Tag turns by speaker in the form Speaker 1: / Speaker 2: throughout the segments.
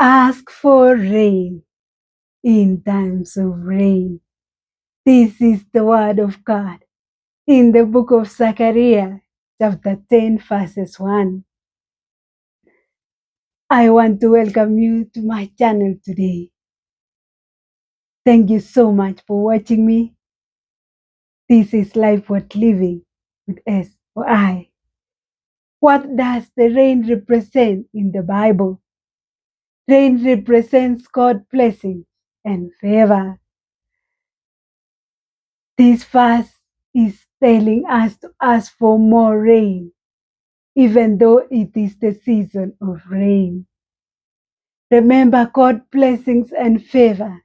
Speaker 1: Ask for rain in times of rain. This is the word of God in the book of Zechariah, chapter 10, verses 1. I want to welcome you to my channel today. Thank you so much for watching me. This is Life Worth Living with S or I. What does the rain represent in the Bible? Rain represents God's blessings and favor. This verse is telling us to ask for more rain, even though it is the season of rain. Remember, God's blessings and favor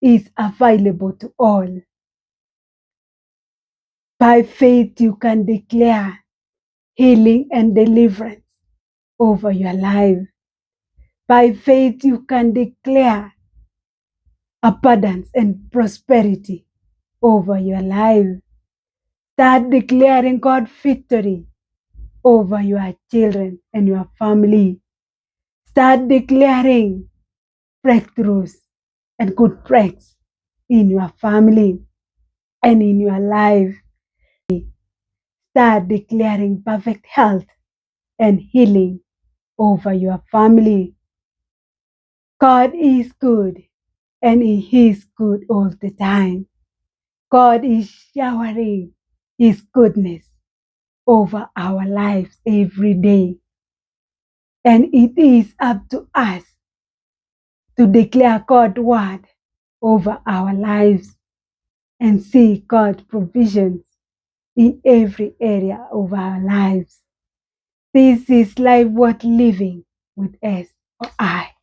Speaker 1: is available to all. By faith, you can declare healing and deliverance over your life. By faith, you can declare abundance and prosperity over your life. Start declaring God's victory over your children and your family. Start declaring breakthroughs and good breaks in your family and in your life. Start declaring perfect health and healing over your family. God is good, and He is good all the time. God is showering His goodness over our lives every day. And it is up to us to declare God's word over our lives and see God's provisions in every area of our lives. This is Life Worth Living with S or I.